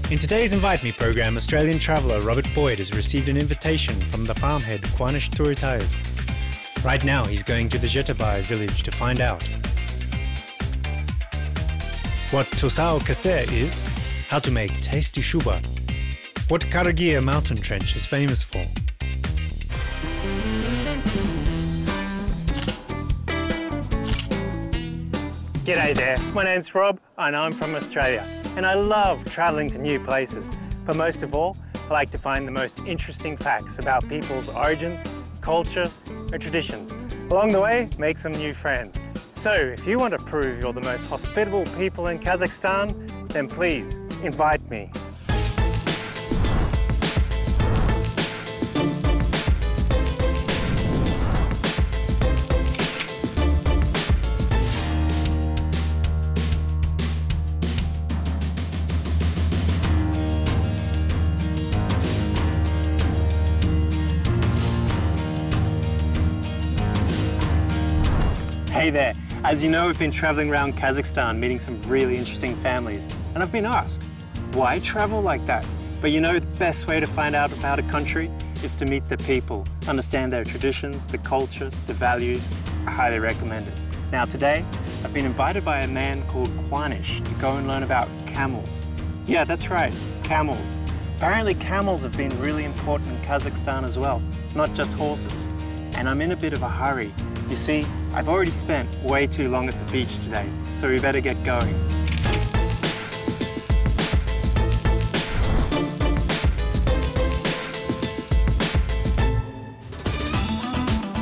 In today's Invite Me program, Australian traveller Robert Boyd has received an invitation from the farmhead Kwanish Turitayev. Right now he's going to the Jitabai village to find out. What Tusao Kase is, how to make tasty shubat, what Karagiye mountain trench is famous for. G'day there, my name's Rob and I'm from Australia and I love travelling to new places, but most of all I like to find the most interesting facts about people's origins, culture and traditions. Along the way, make some new friends. So if you want to prove you're the most hospitable people in Kazakhstan, then please invite me. Hey there, as you know, we've been traveling around Kazakhstan meeting some really interesting families, and I've been asked, why travel like that? But you know, the best way to find out about a country is to meet the people, understand their traditions, the culture, the values. I highly recommend it. Now today, I've been invited by a man called Kwanish to go and learn about camels. Yeah, that's right, camels. Apparently camels have been really important in Kazakhstan as well, not just horses. And I'm in a bit of a hurry. You see, I've already spent way too long at the beach today, so we better get going.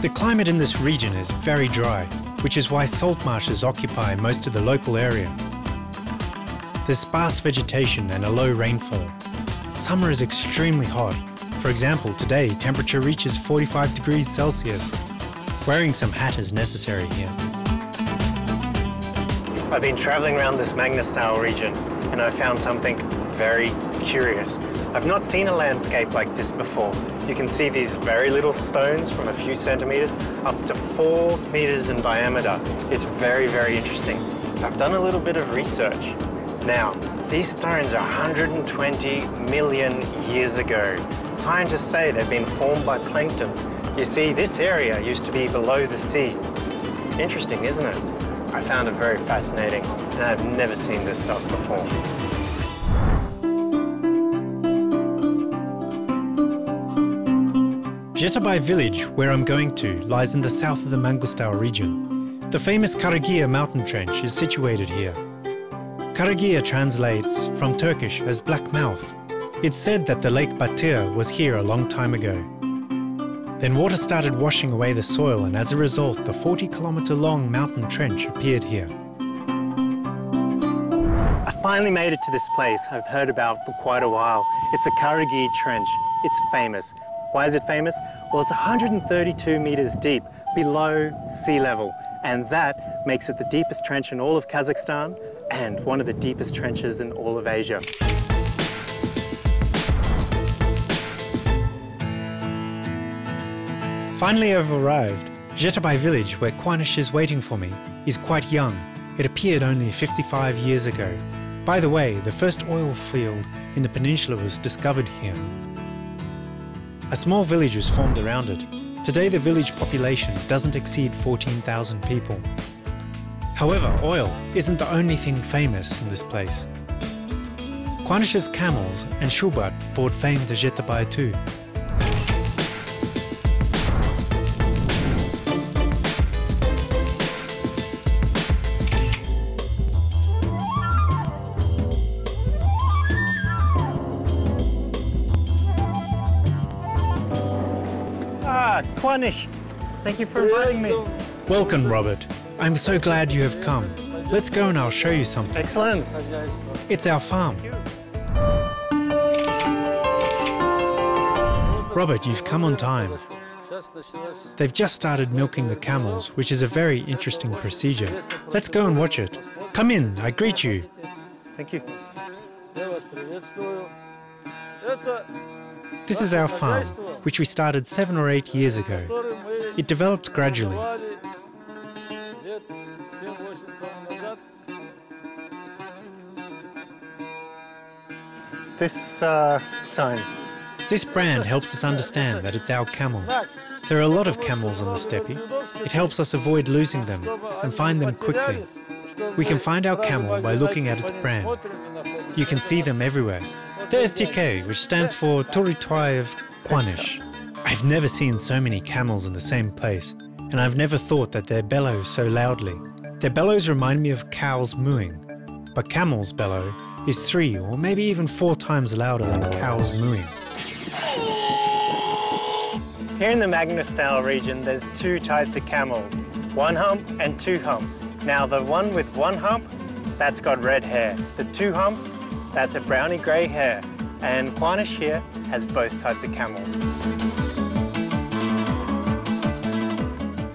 The climate in this region is very dry, which is why salt marshes occupy most of the local area. There's sparse vegetation and a low rainfall. Summer is extremely hot. For example, today temperature reaches 45 degrees Celsius. Wearing some hat is necessary here. I've been travelling around this Magna-style region and I found something very curious. I've not seen a landscape like this before. You can see these very little stones from a few centimetres up to 4 metres in diameter. It's very, very interesting. So I've done a little bit of research. Now, these stones are 120 million years ago. Scientists say they've been formed by plankton. You see, this area used to be below the sea. Interesting, isn't it? I found it very fascinating, and I've never seen this stuff before. Jitabai village, where I'm going to, lies in the south of the Mangustau region. The famous Karagiye mountain trench is situated here. Karagiye translates from Turkish as black mouth. It's said that the Lake Batyr was here a long time ago. Then water started washing away the soil, and as a result, the 40-kilometre-long mountain trench appeared here. I finally made it to this place I've heard about for quite a while. It's the Karagiye Trench. It's famous. Why is it famous? Well, it's 132 metres deep, below sea level, and that makes it the deepest trench in all of Kazakhstan and one of the deepest trenches in all of Asia. Finally I've arrived. Jitabai village, where Kwanish is waiting for me, is quite young. It appeared only 55 years ago. By the way, the first oil field in the peninsula was discovered here. A small village was formed around it. Today the village population doesn't exceed 14,000 people. However, oil isn't the only thing famous in this place. Kwanish's camels and shubat brought fame to Jitabai too. Kwanish, thank you for inviting me. Welcome, Robert. I'm so glad you have come. Let's go and I'll show you something. Excellent. It's our farm. Robert, you've come on time. They've just started milking the camels, which is a very interesting procedure. Let's go and watch it. Come in, I greet you. Thank you. This is our farm, which we started 7 or 8 years ago. It developed gradually. this sign? This brand helps us understand that it's our camel. There are a lot of camels on the steppe. It helps us avoid losing them and find them quickly. We can find our camel by looking at its brand. You can see them everywhere. There's TK, which stands for Territoire of Quanish. I've never seen so many camels in the same place, and I've never thought that they bellow so loudly. Their bellows remind me of cows mooing, but camels' bellow is 3 or maybe even 4 times louder than cows mooing. Here in the Magna-Style region, there's 2 types of camels, 1 hump and 2 hump. Now the one with 1 hump, that's got red hair. The 2 humps, that's a browny grey hair. And Quanish here has both types of camels.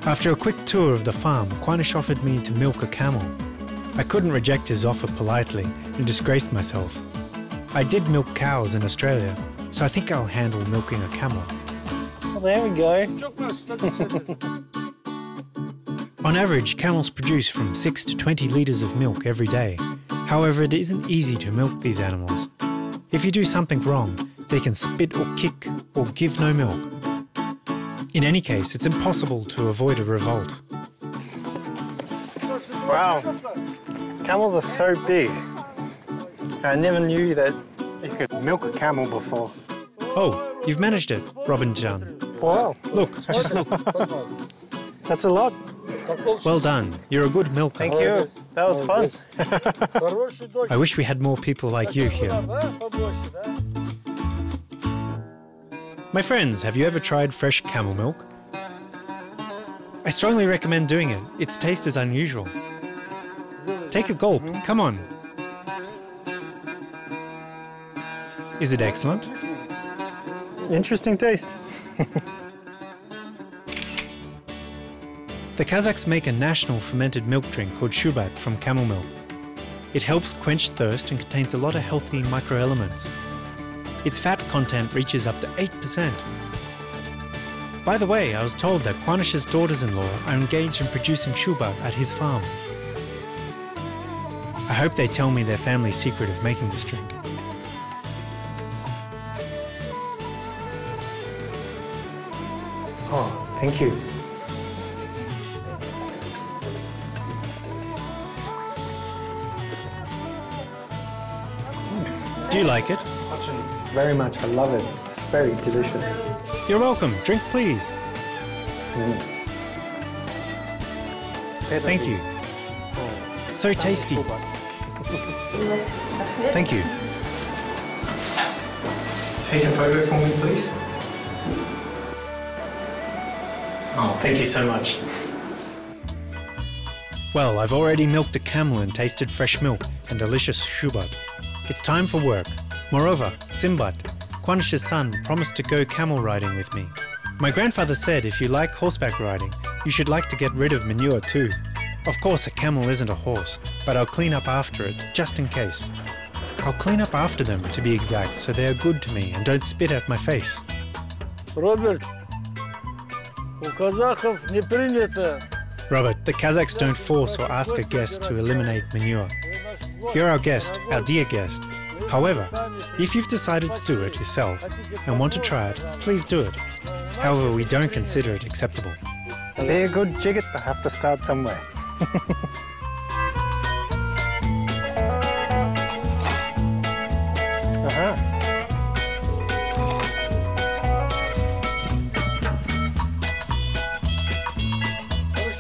After a quick tour of the farm, Quanish offered me to milk a camel. I couldn't reject his offer politely and disgrace myself. I did milk cows in Australia, so I think I'll handle milking a camel. Well, there we go. On average, camels produce from 6 to 20 litres of milk every day. However, it isn't easy to milk these animals. If you do something wrong, they can spit or kick or give no milk. In any case, it's impossible to avoid a revolt. Wow, camels are so big. I never knew that you could milk a camel before. Oh, you've managed it, Robin-chan. Wow, Look, just look. that's a lot. Well done. You're a good milker. Thank you. That was fun. I wish we had more people like you here. My friends, have you ever tried fresh camel milk? I strongly recommend doing it. Its taste is unusual. Take a gulp. Come on. Is it excellent? Interesting taste. The Kazakhs make a national fermented milk drink called shubat from camel milk. It helps quench thirst and contains a lot of healthy microelements. Its fat content reaches up to 8%. By the way, I was told that Quanish's daughters-in-law are engaged in producing shubat at his farm. I hope they tell me their family secret of making this drink. Oh, thank you. Do you like it? Very much. I love it. It's very delicious. You're welcome. Drink, please. Thank you. So tasty. Thank you. Take a photo for me, please. Oh, thank you so much. Well, I've already milked a camel and tasted fresh milk and delicious shubat. It's time for work. Moreover, Simbat, Quanish's son, promised to go camel riding with me. My grandfather said if you like horseback riding, you should like to get rid of manure too. Of course, a camel isn't a horse, but I'll clean up after it, just in case. I'll clean up after them, to be exact, so they are good to me and don't spit at my face. Robert, у казахов не принято. Robert, the Kazakhs don't force or ask a guest to eliminate manure. You're our guest, our dear guest. However, if you've decided to do it yourself and want to try it, please do it. However, we don't consider it acceptable. To be a good jigget, I have to start somewhere.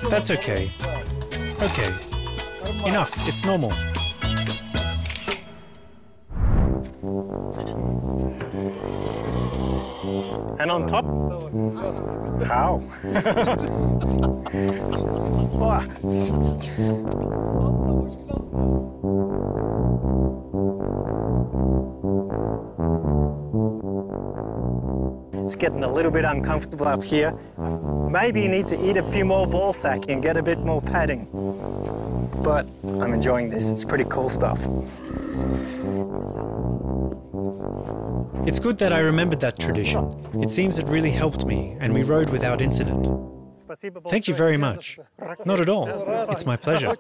That's okay. Okay. Enough, it's normal. And on top? How? Wow. It's getting a little bit uncomfortable up here. Maybe you need to eat a few more ball sack and get a bit more padding. But I'm enjoying this. It's pretty cool stuff. It's good that I remembered that tradition. It seems it really helped me, and we rode without incident. Thank you very much. Not at all. It's my pleasure.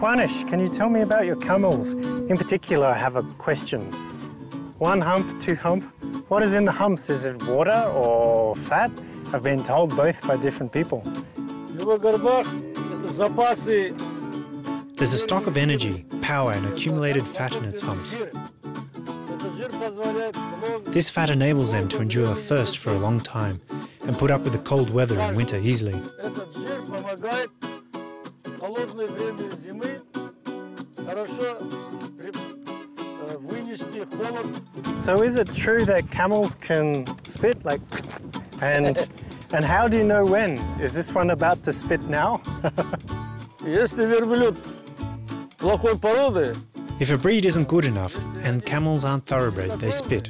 Quanish, can you tell me about your camels? In particular, I have a question. One hump, two hump. What is in the humps? Is it water or fat? I've been told both by different people. There's a stock of energy, power and accumulated fat in its humps. This fat enables them to endure thirst for a long time and put up with the cold weather in winter easily. So is it true that camels can spit like and how do you know when? Is this one about to spit now? If a breed isn't good enough and camels aren't thoroughbred, they spit.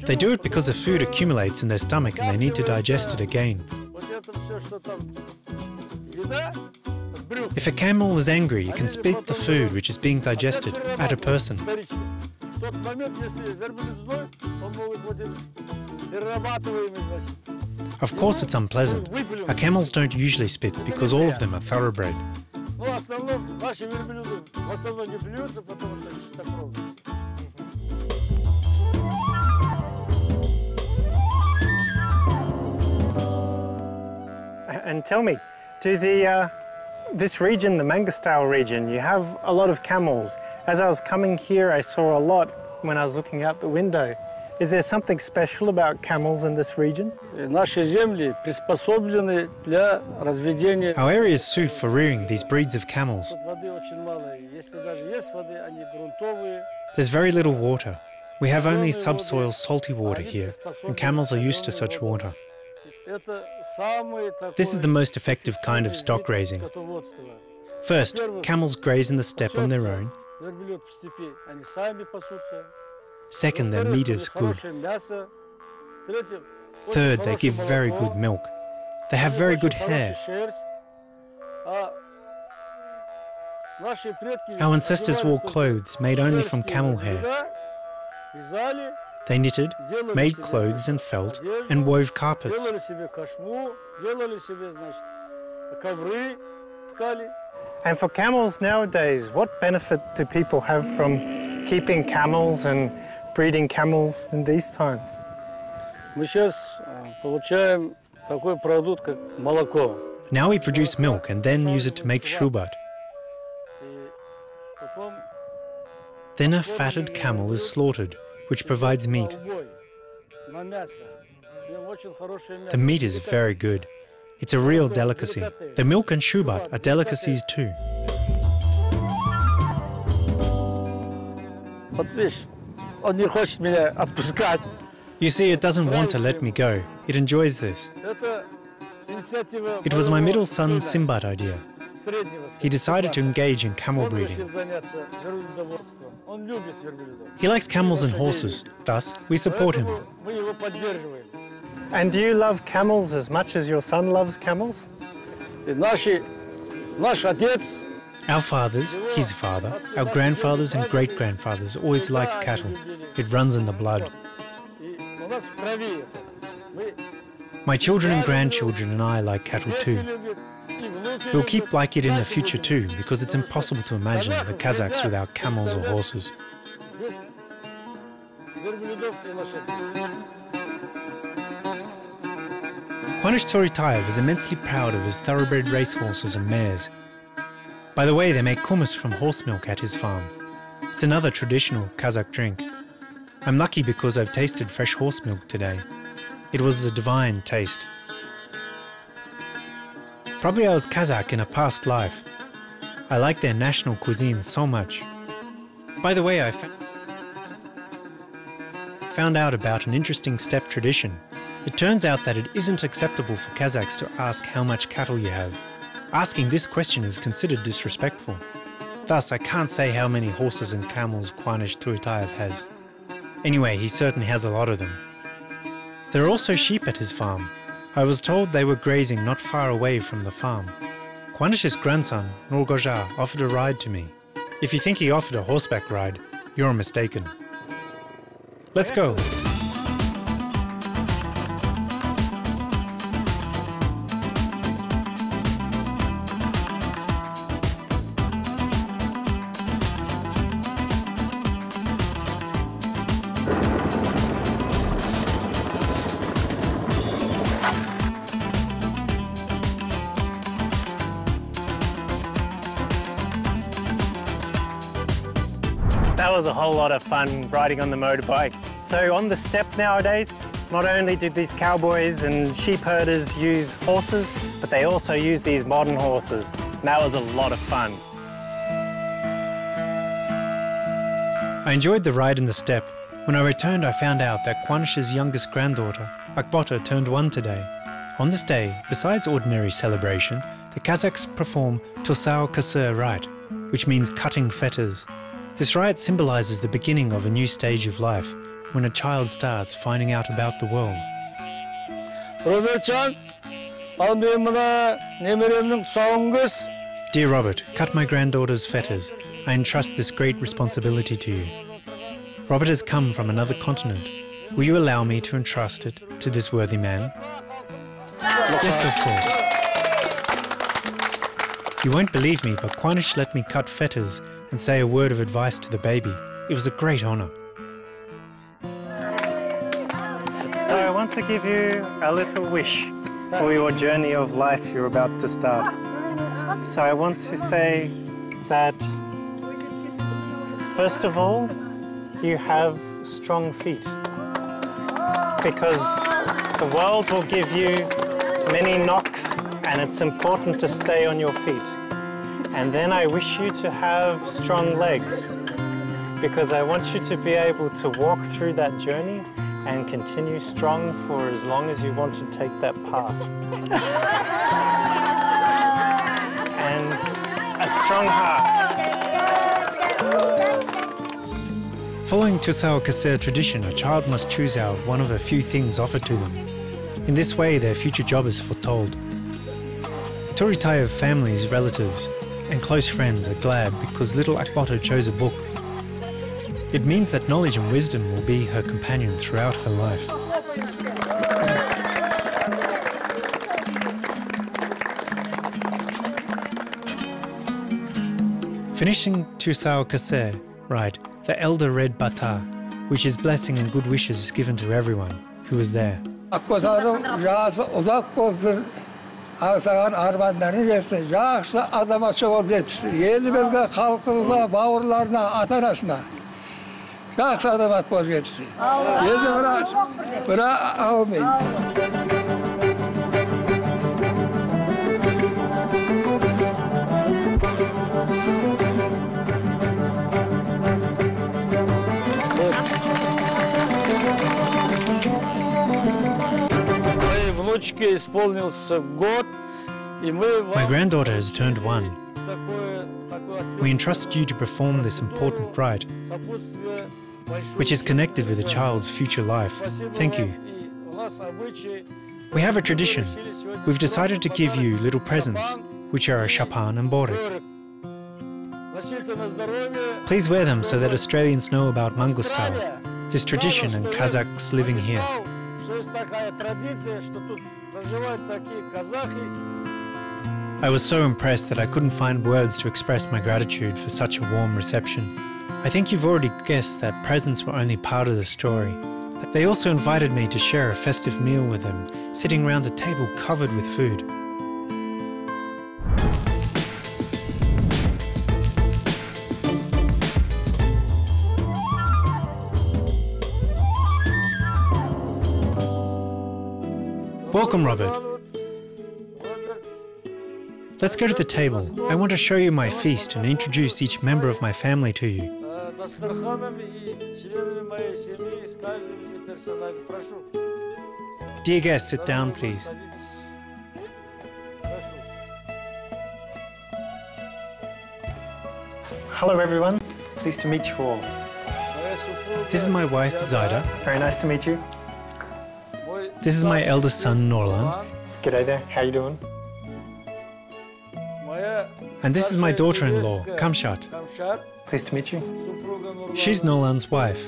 They do it because the food accumulates in their stomach and they need to digest it again. If a camel is angry, it can spit the food which is being digested at a person. Of course it's unpleasant. Our camels don't usually spit because all of them are thoroughbred. And tell me, do this region, the Mangostal region, you have a lot of camels. As I was coming here, I saw a lot when I was looking out the window. Is there something special about camels in this region? Our areas suit for rearing these breeds of camels. There's very little water. We have only subsoil salty water here, and camels are used to such water. This is the most effective kind of stock raising. First, camels graze in the steppe on their own. Second, their meat is good. Third, they give very good milk. They have very good hair. Our ancestors wore clothes made only from camel hair. They knitted, made clothes and felt, and wove carpets. And for camels nowadays, what benefit do people have from keeping camels and breeding camels in these times? Now we produce milk and then use it to make shubat. Then a fatted camel is slaughtered, which provides meat. The meat is very good. It's a real delicacy. The milk and shubat are delicacies too. You see, it doesn't want to let me go. It enjoys this. It was my middle son Simbat's idea. He decided to engage in camel breeding. He likes camels and horses, thus we support him. And do you love camels as much as your son loves camels? Our fathers, his father, our grandfathers and great-grandfathers always liked cattle. It runs in the blood. My children and grandchildren and I like cattle too. We'll keep like it in the future too, because it's impossible to imagine the Kazakhs without camels or horses. Quanish Tsoritayev is immensely proud of his thoroughbred racehorses and mares. By the way, they make kumis from horse milk at his farm. It's another traditional Kazakh drink. I'm lucky because I've tasted fresh horse milk today. It was a divine taste. Probably I was Kazakh in a past life. I like their national cuisine so much. By the way, I found out about an interesting steppe tradition. It turns out that it isn't acceptable for Kazakhs to ask how much cattle you have. Asking this question is considered disrespectful. Thus, I can't say how many horses and camels Quanish Tsoritayev has. Anyway, he certainly has a lot of them. There are also sheep at his farm. I was told they were grazing not far away from the farm. Quanish's grandson, Nurgoja, offered a ride to me. If you think he offered a horseback ride, you're mistaken. Let's go. that was a whole lot of fun riding on the motorbike. So on the steppe nowadays, not only did these cowboys and sheep herders use horses, but they also use these modern horses. And that was a lot of fun. I enjoyed the ride in the steppe. When I returned, I found out that Kwanish's youngest granddaughter, Akbota, turned 1 today. On this day, besides ordinary celebration, the Kazakhs perform Tosao Kasir rite, which means cutting fetters. This rite symbolizes the beginning of a new stage of life, when a child starts finding out about the world. Robertcan, al benim buna nemiremning tusağınız. Dear Robert, cut my granddaughter's fetters. I entrust this great responsibility to you. Robert has come from another continent. Will you allow me to entrust it to this worthy man? Yes, of course. You won't believe me, but Kwanish let me cut fetters and say a word of advice to the baby. It was a great honor. So I want to give you a little wish for your journey of life you're about to start. So I want to say that, first of all, you have strong feet, because the world will give you many knocks and it's important to stay on your feet. And then I wish you to have strong legs, because I want you to be able to walk through that journey and continue strong for as long as you want to take that path. And a strong heart. Following Tosao Kasir tradition, a child must choose out one of a few things offered to them. In this way, their future job is foretold. Turitayev families, relatives, and close friends are glad because little Akbota chose a book. It means that knowledge and wisdom will be her companion throughout her life. Finishing Tosao Kasir, right, the elder read Bata, which is blessing and good wishes given to everyone who was there. Akbota'nın razı uzak olsun. Ağsagan armanlarını versin. Yaxşı adama çoğul yetişsin. Yeni belge halkına, bağırlarına, atanasına. Yaxşı adama boz yetişsin. Yeni bırak, amin. My granddaughter has turned 1. We entrusted you to perform this important rite, which is connected with a child's future life. Thank you. We have a tradition. We've decided to give you little presents, which are a shapan and borik. Please wear them so that Australians know about Mangostal, this tradition and Kazakhs living here. I was so impressed that I couldn't find words to express my gratitude for such a warm reception. I think you've already guessed that presents were only part of the story. They also invited me to share a festive meal with them, sitting around a table covered with food. Welcome, Robert. Let's go to the table. I want to show you my feast and introduce each member of my family to you. Dear guests, sit down, please. Hello everyone, pleased to meet you all. This is my wife, Zaida. Very nice to meet you. This is my eldest son, Norlan. G'day there, how you doing? And this is my daughter-in-law, Kamshat. Pleased to meet you. She's Norlan's wife.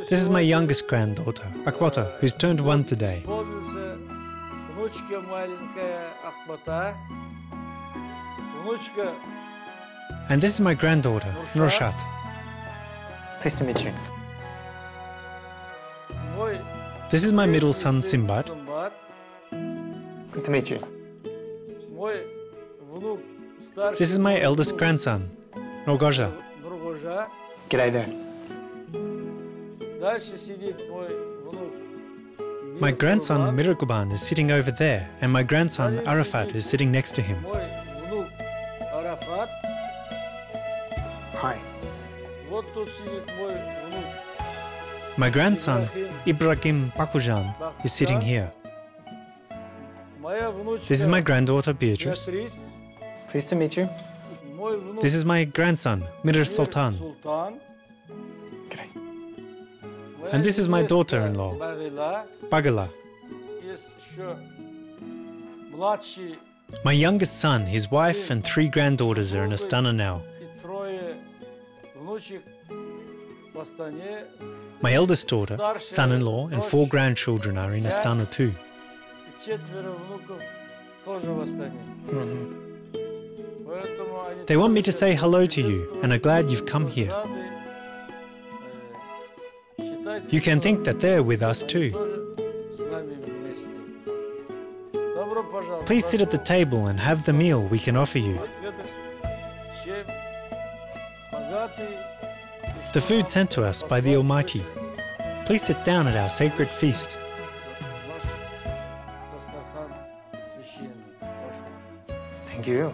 This is my youngest granddaughter, Akbota, who's turned 1 today. And this is my granddaughter, Nurshat. Pleased to meet you. This is my middle son, Simbat. Good to meet you. This is my eldest grandson, Rogozha. G'day there. My grandson Mirakuban is sitting over there, and my grandson Arafat is sitting next to him. Hi. My grandson Ibrahim Bakujan is sitting here. This is my granddaughter Beatrice. Pleased to meet you. This is my grandson Mir Sultan. G'day. And this is my daughter-in-law Bagala. My youngest son, his wife and 3 granddaughters are in Astana now. My eldest daughter, son-in-law and 4 grandchildren are in Astana too. They want me to say hello to you and are glad you've come here. You can think that they're with us too. Please sit at the table and have the meal we can offer you. The food sent to us by the Almighty. Please sit down at our sacred feast. Thank you.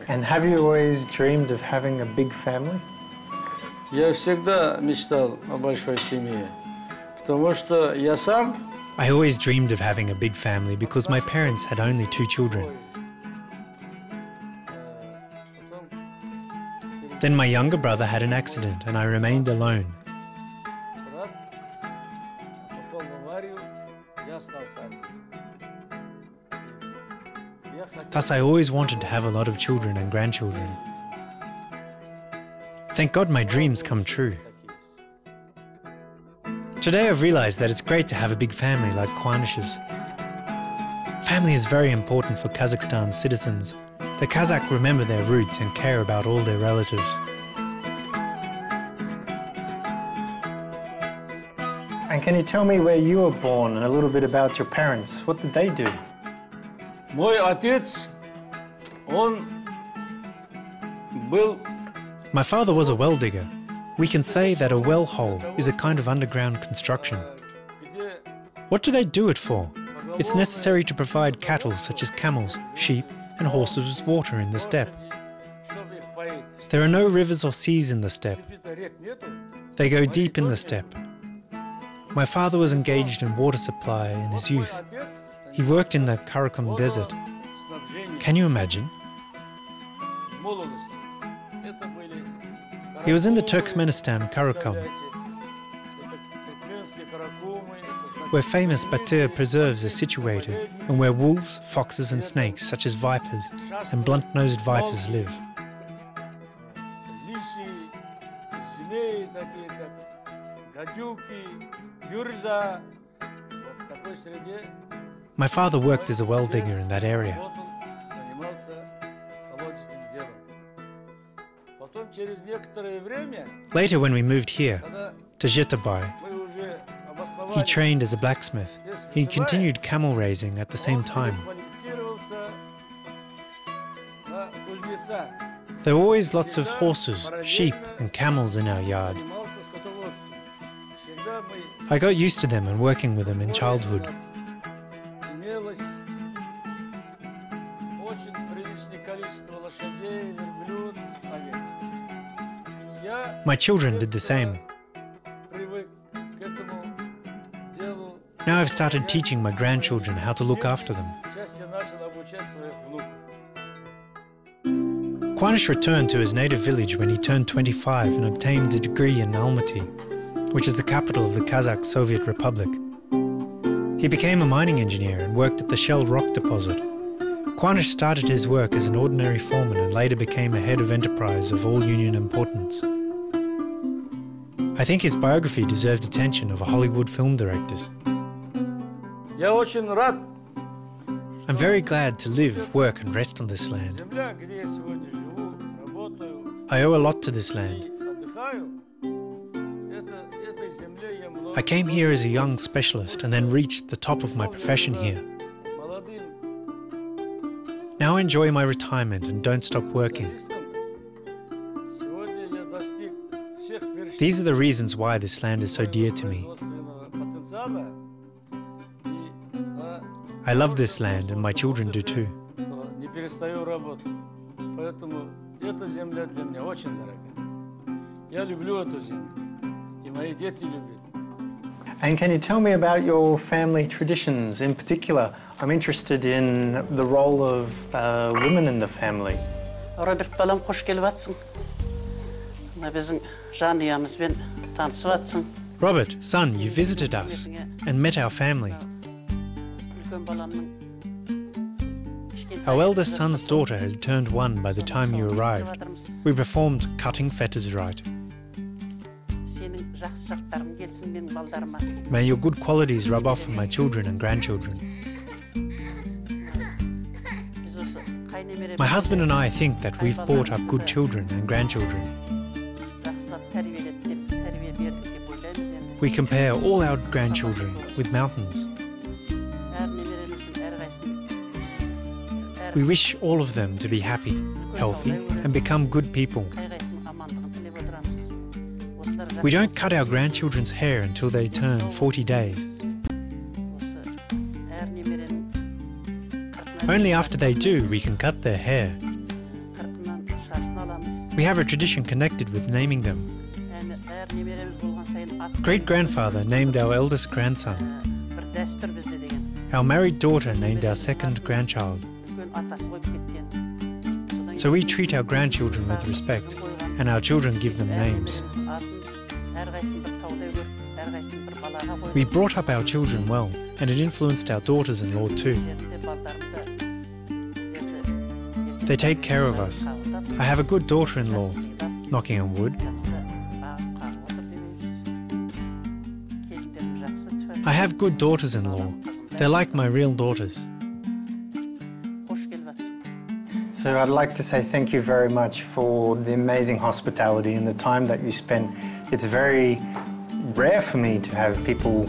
And have you always dreamed of having a big family? Я всегда мечтал о большой семье, потому что я сам I always dreamed of having a big family because my parents had only 2 children. Then my younger brother had an accident and I remained alone. Thus I always wanted to have a lot of children and grandchildren. Thank God my dreams come true. Today I've realized that it's great to have a big family like Kwanish's. Family is very important for Kazakhstan's citizens. The Kazakh remember their roots and care about all their relatives. And can you tell me where you were born and a little bit about your parents? What did they do? мой отец, он был My father was a well digger. We can say that a well hole is a kind of underground construction. What do they do it for? It's necessary to provide cattle such as camels, sheep and horses with water in the steppe. There are no rivers or seas in the steppe. They go deep in the steppe. My father was engaged in water supply in his youth. He worked in the Karakum desert. Can you imagine? He was in the Turkmenistan Karakum, where famous Batyr preserves are situated and where wolves, foxes and snakes such as vipers and blunt-nosed vipers live. My father worked as a well digger in that area. Later, when we moved here, to Zhitabai, he trained as a blacksmith. He continued camel raising at the same time. There were always lots of horses, sheep and camels in our yard. I got used to them and working with them in childhood. My children did the same. Now I've started teaching my grandchildren how to look after them. Kwanish returned to his native village when he turned 25 and obtained a degree in Almaty, which is the capital of the Kazakh Soviet Republic. He became a mining engineer and worked at the Shell rock deposit. Kwanish started his work as an ordinary foreman and later became a head of enterprise of all union importance. I think his biography deserved attention of a Hollywood film directors. I'm very glad to live, work and rest on this land. I owe a lot to this land. I came here as a young specialist and then reached the top of my profession here. Now I enjoy my retirement and don't stop working. These are the reasons why this land is so dear to me. I love this land and my children do too. And can you tell me about your family traditions? In particular, I'm interested in the role of women in the family. Robert balam hoş gelipatсың. Bizim жанұямызбен танысыватсың. Robert, son, you visited us and met our family. Our eldest son's daughter had turned 1 by the time you arrived. We performed cutting fetters right. May your good qualities rub off on my children and grandchildren. My husband and I think that we've brought up good children and grandchildren. We compare all our grandchildren with mountains. We wish all of them to be happy, healthy, and become good people. We don't cut our grandchildren's hair until they turn 40 days. Only after they do, we can cut their hair. We have a tradition connected with naming them. Great-grandfather named our eldest grandson. Our married daughter named our second grandchild. So we treat our grandchildren with respect, and our children give them names. We brought up our children well, and it influenced our daughters-in-law too. They take care of us. I have a good daughter-in-law, knocking on wood. I have good daughters-in-law. They're like my real daughters. So I'd like to say thank you very much for the amazing hospitality and the time that you spent. It's very rare for me to have people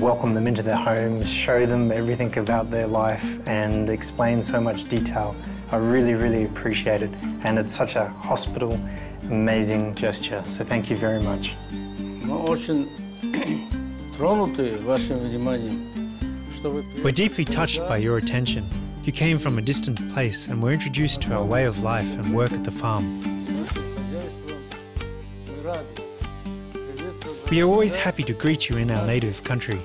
welcome them into their homes, show them everything about their life and explain so much detail. I really, really appreciate it. And it's such a hospitable, amazing gesture. So thank you very much. We're deeply touched by your attention. You came from a distant place and were introduced to our way of life and work at the farm. We are always happy to greet you in our native country.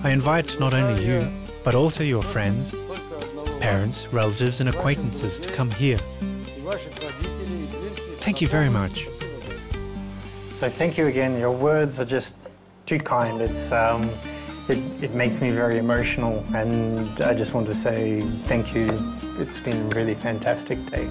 I invite not only you, but also your friends, parents, relatives and acquaintances to come here. Thank you very much. So thank you again. Your words are just too kind. It makes me very emotional, and I just want to say thank you. It's been a really fantastic day.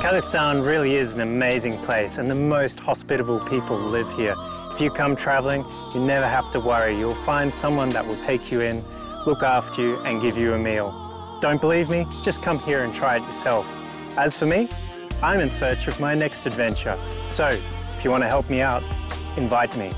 Kazakhstan really is an amazing place, and the most hospitable people live here. If you come traveling, you never have to worry. You'll find someone that will take you in, look after you and give you a meal. Don't believe me? Just come here and try it yourself. As for me, I'm in search of my next adventure. So if you want to help me out, invite me.